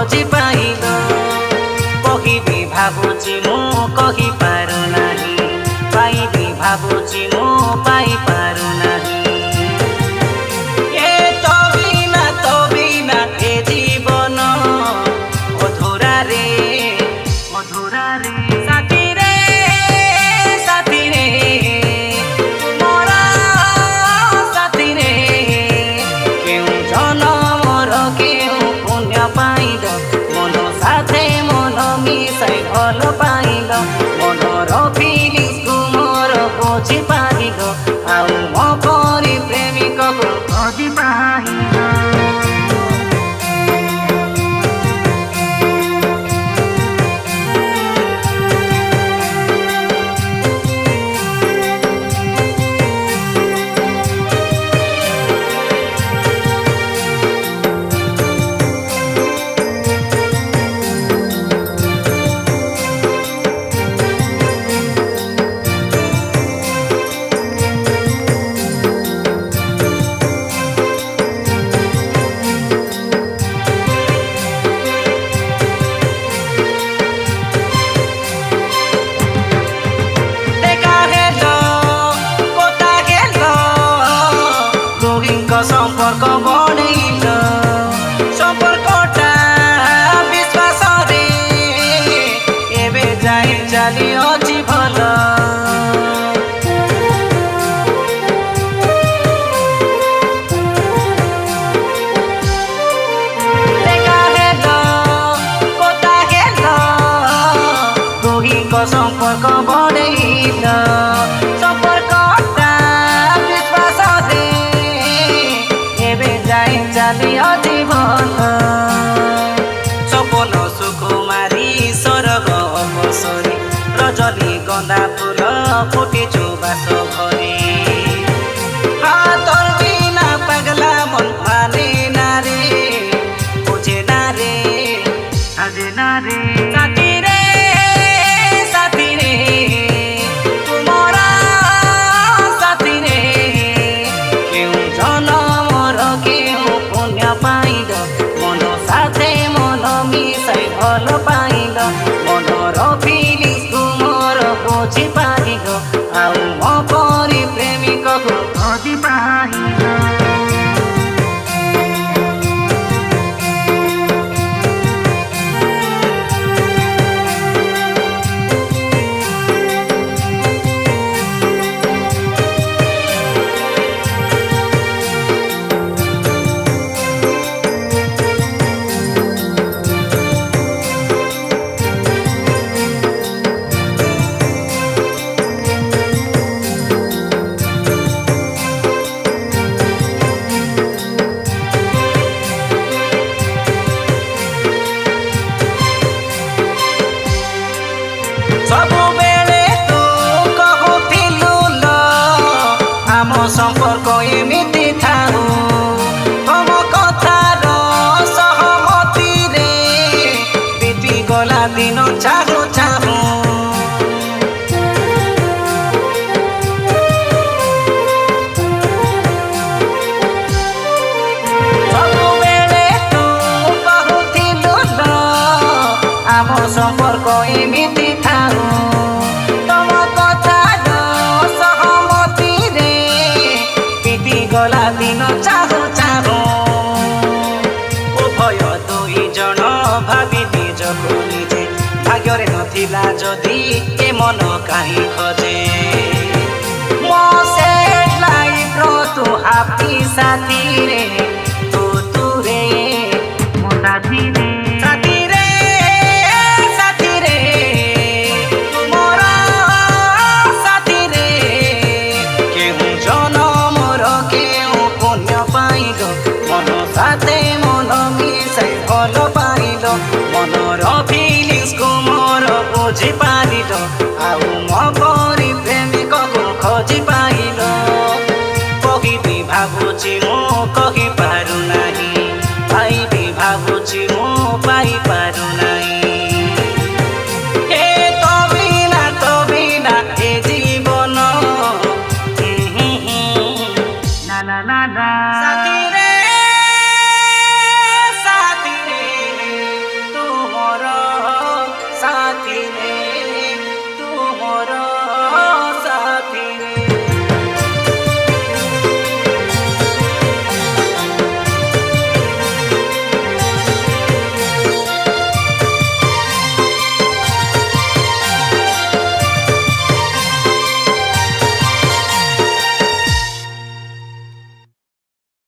खोजी पाइल कहिबी भाबुची मु कहि पारु नाही पाइबी भाबुची मु पाइ पारु नाही तो बिना ए जीवन अधूरा रे साथी रे मोरा साथी रे केउ जनमर केउ पुण्य पाइल मन साथे मन मिसाई भल पाइल मनर फिलिंग्स को मोर बुझी पाइल आउ मो परी प्रेमिक को खोजी पाइल সম্পর্ক বনেইল সম্পর্কটা বিশ্বাসরে এবে যাই চালি অছি ভাল দেখা হেল কথা হেল দুহিঙ্ক সম্পর্ক বনেইল সম্পর্কটা বিশ্বাসরে চালিও জীবন সপন সুকুমারী স্বর্গ অপসরী রজনী গন্ধা ফুল ফুটিছু বাস ভরি তোর বিনা পাগলা মন মানে না রে বুঝে না রে আজে না রে সাথী রে তোমরা সাথী রে কেউ জনমর কেউ পাইল মন সাথে মন মিশাই ভাল পাইল মনর ফিলিংস তুমর বুঝি পাইল আউ মো পরি প্রেমিক খোঁজি পাইল সম্পর্ক এমিতি থাউ তম কথার সহমতিরে বিতি গলা দিন চাহু চাহু ସବୁବେଳେ ତୁ କହୁଥିଲୁ ଆମ ସମ୍ପର୍କ ଏମିତି ଥାଉ গলা দিন চাহু চাহু উভয় দুই জন ভাবি নিজକୁ নিজে ভাগ্যরে নথিলা যদি এ মন কাহি খোঁজে ମୋ ସେଟ୍ ଲାଇଫ୍ର ତୁ ହାପି ସାଥୀ ରେ ତୁ ରେ ମୋ ସାଥୀ ରେ সাথে মন মিশাই ভাল পাইল মনর ফিলিংস কু মোর বুঝি পারিল আউ মো পরি প্রেমিক খোঁজি পাইল কহিবি ভাবুছি মু কহি পারু নাই পাইবি ভাবুছি মু পাই পারু নাই।